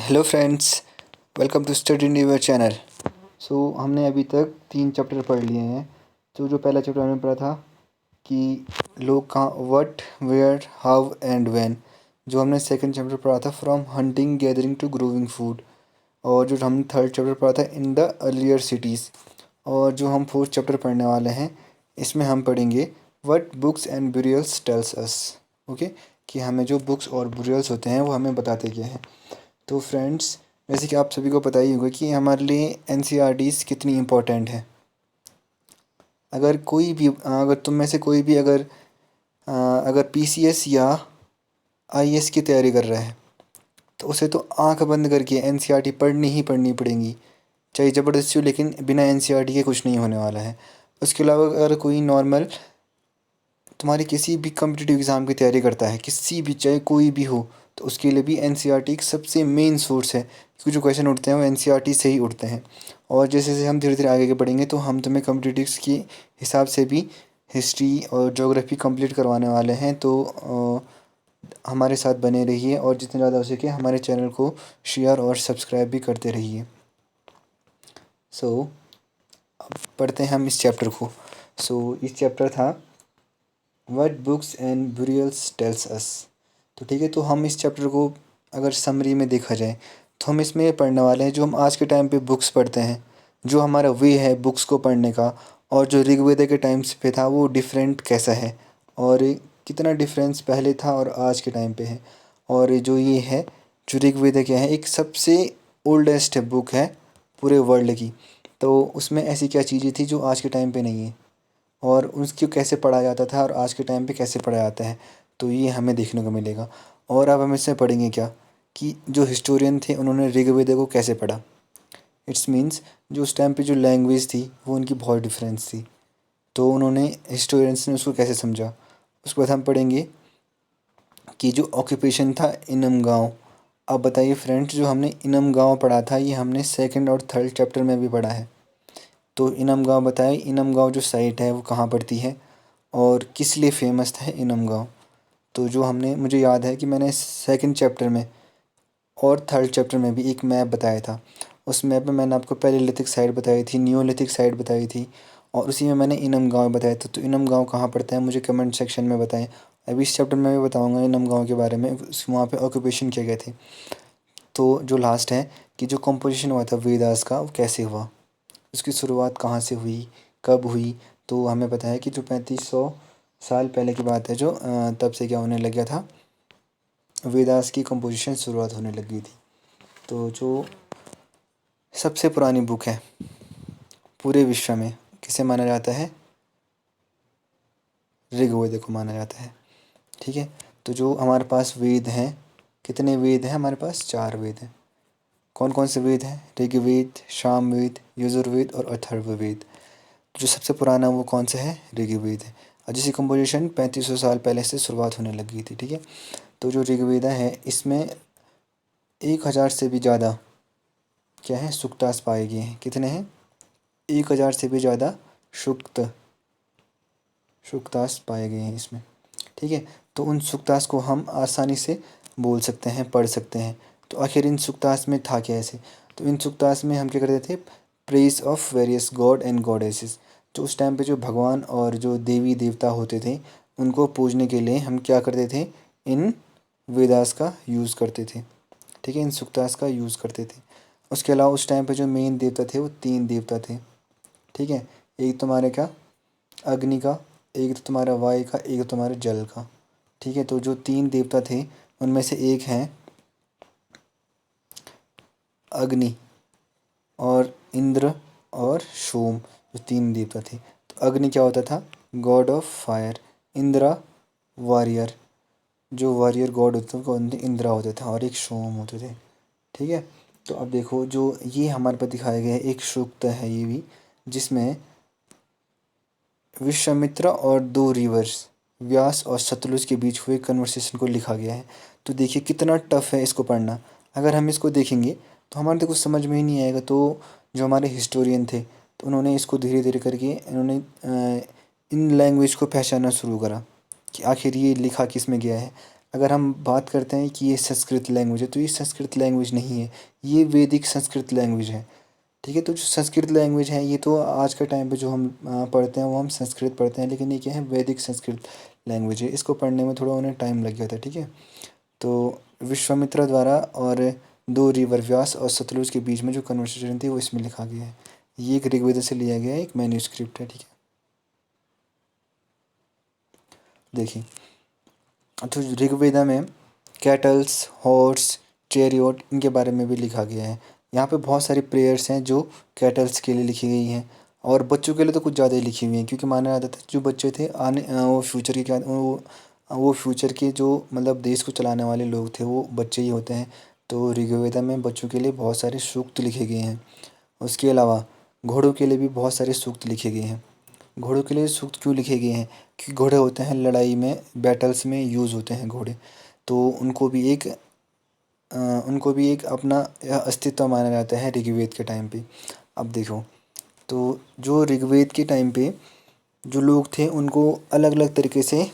Hello friends, welcome to study in your channel. हमने अभी तक 3 चैप्टर पढ़ लिए हैं। तो जो पहला चैप्टर हमने पढ़ा था कि लोग कहाँ, what, where, how and when. जो हमने सेकंड चैप्टर पढ़ा था from hunting gathering to growing food. और जो हमने थर्ड चैप्टर पढ़ा था इन द अर्लियर सिटीज़। और जो हम फोर्थ चैप्टर पढ़ने वाले हैं इसमें हम पढ़ेंगे what books and burials tell us. Okay, कि हमें जो बुक्स और बुरियल्स होते हैं वो हमें बताते क्या हैं। तो फ्रेंड्स, वैसे कि आप सभी को पता ही होगा कि हमारे लिए एनसीईआरटीज़ कितनी इम्पोर्टेंट है। अगर तुम में से कोई भी अगर पीसीएस या आईएएस की तैयारी कर रहा है तो उसे तो आंख बंद करके एनसीईआरटी पढ़नी ही पढ़नी पड़ेगी, चाहे ज़बरदस्ती हो, लेकिन बिना एनसीईआरटी के कुछ नहीं होने वाला है। उसके अलावा अगर कोई नॉर्मल तुम्हारी किसी भी कम्पिटिटिव एग्ज़ाम की तैयारी करता है, किसी भी, चाहे कोई भी हो, तो उसके लिए भी एनसीईआरटी एक सबसे मेन सोर्स है, क्योंकि जो क्वेश्चन उठते हैं वो एनसीईआरटी से ही उठते हैं। और जैसे जैसे हम धीरे धीरे आगे बढ़ेंगे तो हम तुम्हें कम्पिटिटिव्स के हिसाब से भी हिस्ट्री और ज्योग्राफी कंप्लीट करवाने वाले हैं। तो हमारे साथ बने रहिए और जितने ज़्यादा हो सके हमारे चैनल को शेयर और सब्सक्राइब भी करते रहिए। अब पढ़ते हैं हम इस चैप्टर को। इस चैप्टर था what books and burials tell us. तो ठीक है, तो हम इस चैप्टर को अगर समरी में देखा जाए तो हम इसमें ये पढ़ने वाले हैं जो हम आज के टाइम पे बुक्स पढ़ते हैं, जो हमारा वे है बुक्स को पढ़ने का, और जो ऋग्वेद के टाइम्स पे था वो डिफरेंट कैसा है, और कितना डिफरेंस पहले था और आज के टाइम पे है। और जो ये है, जो ऋग्वेद क्या है, एक सबसे ओल्डेस्ट बुक है पूरे वर्ल्ड की। तो उसमें ऐसी क्या चीज़ें थी जो आज के टाइम पे नहीं है, और उसको कैसे पढ़ा जाता था और आज के टाइम पे कैसे पढ़ा जाता है, तो ये हमें देखने को मिलेगा। और अब हम इसमें पढ़ेंगे क्या, कि जो हिस्टोरियन थे उन्होंने ऋग्वेद को कैसे पढ़ा। इट्स मीन्स जो उस टाइम पे जो लैंग्वेज थी वो उनकी बहुत डिफरेंस थी, तो उन्होंने हिस्टोरियंस ने उसको कैसे समझा। उसके बाद हम पढ़ेंगे कि जो ऑक्यूपेशन था इनम गाँव। अब बताइए फ्रेंड्स, जो हमने इनम गाँव पढ़ा था ये हमने सेकंड और थर्ड चैप्टर में भी पढ़ा है। तो इनम गाँव बताइए, इनम गाँव जो साइट है वो कहाँ पड़ती है और किस लिए फेमस है इनम गाँव। तो जो हमने, मुझे याद है कि मैंने सेकंड चैप्टर में और थर्ड चैप्टर में भी एक मैप बताया था। उस मैप में मैंने आपको पैलेलिथिक साइट बताई थी, नियोलिथिक साइट बताई थी, और उसी में मैंने इनम गाँव बताया था। तो इनम गाँव कहाँ पड़ता है मुझे कमेंट सेक्शन में बताएं। अभी इस चैप्टर में भी बताऊँगा इनम गाँव के बारे में, वहाँ पे ऑक्यूपेशन क्या क्या थे। तो जो लास्ट है कि जो कंपोजिशन हुआ था वेदास का वो कैसे हुआ, उसकी शुरुआत कहाँ से हुई, कब हुई। तो हमें पता है कि जो 3500 साल पहले की बात है, जो तब से क्या होने लग गया था, वेदास की कंपोजिशन शुरुआत होने लगी थी। तो जो सबसे पुरानी बुक है पूरे विश्व में किसे माना जाता है, ऋग्वेद को माना जाता है। ठीक है, तो जो हमारे पास वेद हैं, कितने वेद हैं हमारे पास, 4 वेद हैं। कौन कौन से वेद हैं, ऋग्वेद, सामवेद, यजुर्वेद और अथर्ववेद। जो सबसे पुराना वो कौन सा है, ऋग्वेद है, और जिसकी कंपोजिशन 3500 साल पहले से शुरुआत होने लगी थी। ठीक है, तो जो ऋग्वेद है इसमें 1000 से भी ज़्यादा क्या है, सूक्तास पाए गए हैं। कितने हैं, 1000 से भी ज़्यादा सूक्तास पाए गए हैं इसमें। ठीक है, तो उन सूक्तास को हम आसानी से बोल सकते हैं, पढ़ सकते हैं। तो आखिर इन सूक्तास में था क्या ऐसे, तो इन सूक्तास में हम क्या करते थे, praise of various God and goddesses. जो उस टाइम पे जो भगवान और जो देवी देवता होते थे उनको पूजने के लिए हम क्या करते थे, इन वेदास का यूज़ करते थे। ठीक है, इन सूक्तास का यूज़ करते थे। उसके अलावा उस टाइम पे जो मेन देवता थे वो 3 देवता थे। ठीक है, एक तुम्हारे क्या, अग्नि का, एक तो तुम्हारा वायु का, एक तो तुम्हारे जल का। ठीक है, तो जो 3 देवता थे उनमें से एक हैं अग्नि, और इंद्र और सोम, जो 3 देवता थे। तो अग्नि क्या होता था, God of fire. Indira, warrior, जो वॉरियर गॉड होते थे कौन थे, इंद्रा होते थे, और एक सोम होते थे। ठीक है, तो अब देखो जो ये हमारे पास दिखाया गया है एक सूक्त है ये भी, जिसमें विश्वामित्र और 2 रिवर्स व्यास और सतलुज के बीच हुए कन्वर्सेशन को लिखा गया है। तो देखिए कितना टफ है इसको पढ़ना। अगर हम इसको देखेंगे तो हमारे तो कुछ समझ में ही नहीं आएगा। तो जो हमारे हिस्टोरियन थे तो उन्होंने इसको धीरे धीरे करके इन्होंने इन लैंग्वेज को पहचानना शुरू करा कि आखिर ये लिखा किस में गया है। अगर हम बात करते हैं कि ये संस्कृत लैंग्वेज है, तो ये संस्कृत लैंग्वेज नहीं है, ये वैदिक संस्कृत लैंग्वेज है। ठीक है, तो जो संस्कृत लैंग्वेज है ये तो आज के टाइम पे जो हम पढ़ते हैं वो हम संस्कृत पढ़ते हैं, लेकिन ये क्या है, वैदिक संस्कृत लैंग्वेज है। इसको पढ़ने में थोड़ा उन्हें टाइम लग गया था। ठीक है, तो विश्वामित्र द्वारा और दो रिवर व्यास और सतलुज के बीच में जो कन्वर्सेशन थी वो इसमें लिखा गया है। ये एक ऋग्वेद से लिया गया है, एक मैन्यूस्क्रिप्ट है। ठीक है, देखिए, तो ऋग्वेदा में कैटल्स, हॉर्स, चैरियट इनके बारे में भी लिखा गया है। यहाँ पे बहुत सारी प्रेयर्स हैं जो कैटल्स के लिए लिखी गई हैं, और बच्चों के लिए तो कुछ ज़्यादा ही लिखी हुई हैं, क्योंकि माना जाता था जो बच्चे थे आने वो फ्यूचर के क्या वो फ्यूचर के जो मतलब देश को चलाने वाले लोग थे वो बच्चे ही होते हैं। तो ऋग्वेदा में बच्चों के लिए बहुत सारे सूक्त लिखे गए हैं। उसके अलावा घोड़ों के लिए भी बहुत सारे सूक्त लिखे गए हैं। घोड़ों के लिए सूक्त क्यों लिखे गए हैं? क्योंकि घोड़े होते हैं लड़ाई में, बैटल्स में यूज़ होते हैं घोड़े, तो उनको भी एक अपना अस्तित्व माना जाता है ऋग्वेद के टाइम पे। अब देखो, तो जो ऋग्वेद के टाइम पे जो लोग थे उनको अलग अलग तरीके से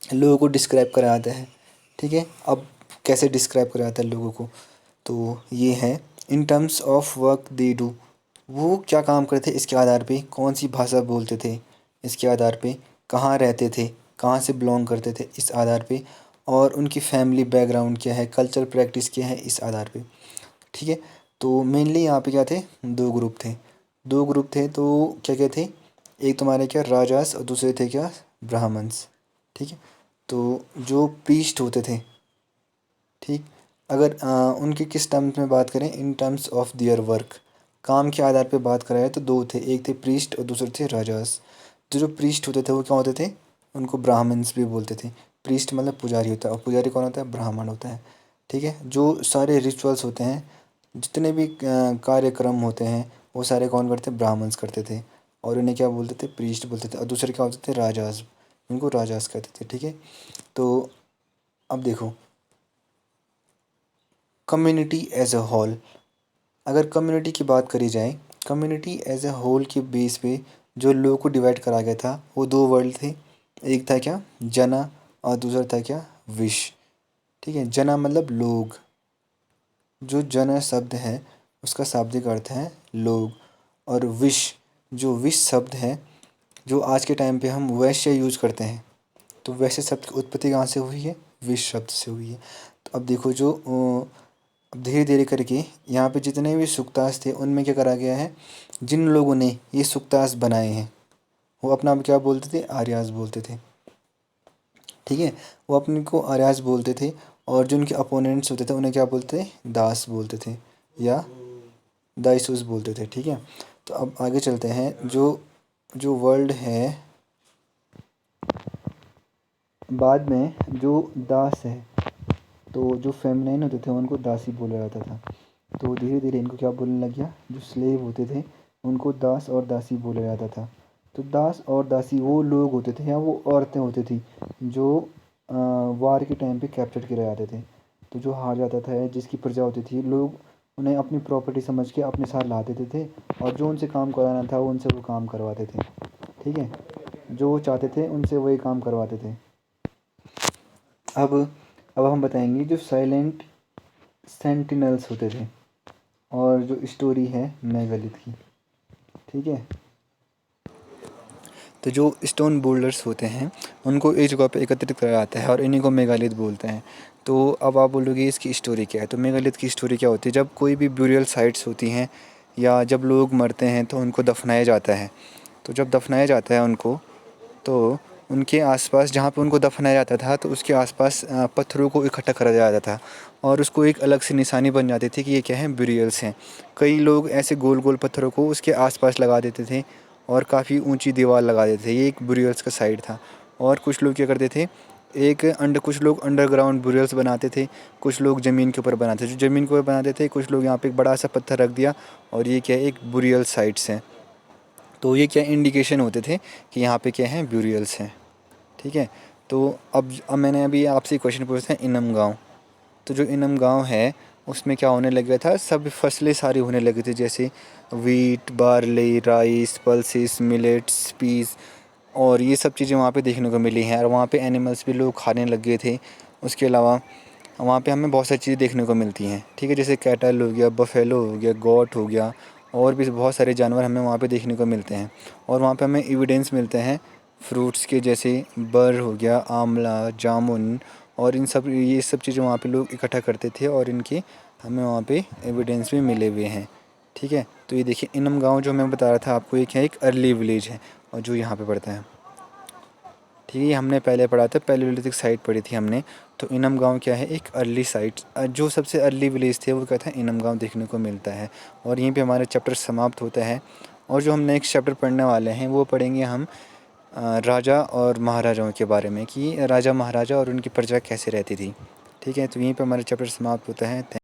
लोगों को डिस्क्राइब करा जाता है। ठीक है, अब कैसे डिस्क्राइब करा जाता है लोगों को? तो ये है, इन terms of work they do, वो क्या काम करते थे इसके आधार पे, कौन सी भाषा बोलते थे इसके आधार पे, कहाँ रहते थे, कहाँ से बिलोंग करते थे इस आधार पे, और उनकी फैमिली बैकग्राउंड क्या है, कल्चर प्रैक्टिस क्या है इस आधार पे। ठीक है, तो मेनली यहाँ पे क्या थे, दो ग्रुप थे। तो क्या क्या थे, एक तुम्हारे क्या राजास और दूसरे थे क्या ब्राह्मण्स। ठीक है, तो जो प्रीस्ट होते थे, ठीक, अगर उनके किस टर्म्स में बात करें, in terms of their work, काम के आधार पे बात कराए तो दो थे, एक थे प्रीस्ट और दूसरे थे राजास। तो जो प्रीस्ट होते थे वो क्या होते थे, उनको ब्राह्मण्स भी बोलते थे। प्रीस्ट मतलब पुजारी होता है, और पुजारी कौन होता है, ब्राह्मण होता है। ठीक है, जो सारे रिचुअल्स होते हैं, जितने भी कार्यक्रम होते हैं वो सारे कौन करते, ब्राह्मण्स करते थे, और उन्हें क्या बोलते थे, प्रीस्ट बोलते थे, और दूसरे क्या होते थे, राजास, उनको राजास कहते थे। ठीक है, तो अब देखो, कम्युनिटी एज अ होल, अगर कम्युनिटी की बात करी जाए, कम्युनिटी एज अ होल के बेस पे जो लोगों को डिवाइड करा गया था वो दो वर्ड थे। एक था क्या, जना, और दूसरा था क्या, विश। ठीक है, जना मतलब लोग, जो जन शब्द है उसका शाब्दिक अर्थ है लोग, और विश, जो विश शब्द है जो आज के टाइम पे हम वैश्य यूज करते हैं, तो वैश्य शब्द की उत्पत्ति कहाँ से हुई है, विश शब्द से हुई है। तो अब देखो, जो अब धीरे धीरे करके यहाँ पे जितने भी सुक्तास थे उनमें क्या करा गया है, जिन लोगों ने ये सुक्तास बनाए हैं वो अपना आप क्या बोलते थे, आर्यास बोलते थे। ठीक है, वो अपने को आर्यास बोलते थे, और जो उनके अपोनेंट्स होते थे उन्हें क्या बोलते थे, दास बोलते थे, या दाइसूस बोलते थे। ठीक है, तो अब आगे चलते हैं, जो जो वर्ल्ड है, बाद में जो दास है, तो जो फेमिनाइन होते थे उनको दासी बोला जाता था। तो धीरे धीरे इनको क्या बोलने लग गया, जो स्लेव होते थे उनको दास और दासी बोला जाता था। तो दास और दासी वो लोग होते थे या वो औरतें होती थी जो वार के टाइम पे कैप्चर किए जाते थे। तो जो हार जाता था, जिसकी प्रजा होती थी, लोग उन्हें अपनी प्रॉपर्टी समझ के अपने साथ ला देते थे, और जो उनसे काम कराना था वो उनसे वो काम करवाते थे। ठीक है, जो वो चाहते थे उनसे वही काम करवाते थे। अब अब हम बताएंगे जो साइलेंट सेंटिनल्स होते थे, और जो स्टोरी है मेगालिथ की। ठीक है, तो जो स्टोन बोल्डर्स होते हैं उनको एक जगह पे एकत्रित करा जाता है और इन्हीं को मेगालिथ बोलते हैं। तो अब आप बोलोगे इसकी स्टोरी क्या है, तो मेगालिथ की स्टोरी क्या होती है, जब कोई भी ब्यूरियल साइट्स होती हैं या जब लोग मरते हैं तो उनको दफनाया जाता है। तो जब दफनाया जाता है उनको, तो उनके आसपास जहाँ पे उनको दफनाया जाता था तो उसके आसपास पत्थरों को इकट्ठा करा जाता था, और उसको एक अलग से निशानी बन जाती थी कि ये क्या है, ब्यूरियल्स हैं। कई लोग ऐसे गोल गोल पत्थरों को उसके आसपास लगा देते थे, और काफ़ी ऊंची दीवार लगा देते थे, ये एक ब्यूरियल्स का साइड था। और कुछ लोग क्या करते थे, कुछ लोग अंडरग्राउंड ब्यूरियल्स बनाते थे, कुछ लोग ज़मीन के ऊपर बनाते थे, जो ज़मीन के ऊपर बनाते थे, कुछ लोग यहाँ पे एक बड़ा सा पत्थर रख दिया, और ये क्या है, एक ब्यूरियल साइट्स हैं। तो ये क्या इंडिकेशन होते थे कि यहाँ पे क्या है, ब्यूरियल्स हैं। ठीक है, तो अब मैंने अभी आपसे क्वेश्चन पूछा था, इनम गाँव, तो जो इनम गाँव है उसमें क्या होने लग गया था, सब फसलें सारी होने लगी थी, जैसे wheat, barley, rice, pulses, millets, peas, और ये सब चीज़ें वहाँ पे देखने को मिली हैं, और वहाँ पे एनिमल्स भी लोग खाने लग गए थे। उसके अलावा वहाँ पे हमें बहुत सारी चीज़ें देखने को मिलती हैं, ठीक है, जैसे कैटल हो गया, बफेलो हो गया, गोट हो गया, और भी बहुत सारे जानवर हमें वहाँ पे देखने को मिलते हैं। और वहाँ पे हमें एविडेंस मिलते हैं फ्रूट्स के, जैसे बर हो गया, आंवला, जामुन, और ये सब चीज़ें वहाँ पे लोग इकट्ठा करते थे, और इनके हमें वहाँ पे एविडेंस भी मिले हुए हैं, ठीक है। तो ये देखिए इनम गाँव जो मैं बता रहा था आपको, एक है, एक अर्ली विलेज है और जो यहाँ पे पड़ता है, ठीक है। ये हमने पहले पढ़ा था, पैलियोलिथिक साइट पढ़ी थी हमने। तो इनम गाँव क्या है, एक अर्ली साइट, जो सबसे अर्ली विलेज थे वो क्या था, इनम गाँव देखने को मिलता है। और यहीं पे हमारा चैप्टर समाप्त होता है। और जो हम नेक्स्ट चैप्टर पढ़ने वाले हैं वो पढ़ेंगे हम राजा और महाराजाओं के बारे में, कि राजा महाराजा और उनकी प्रजा कैसे रहती थी, ठीक है। तो यहीं पे हमारा चैप्टर समाप्त होता है।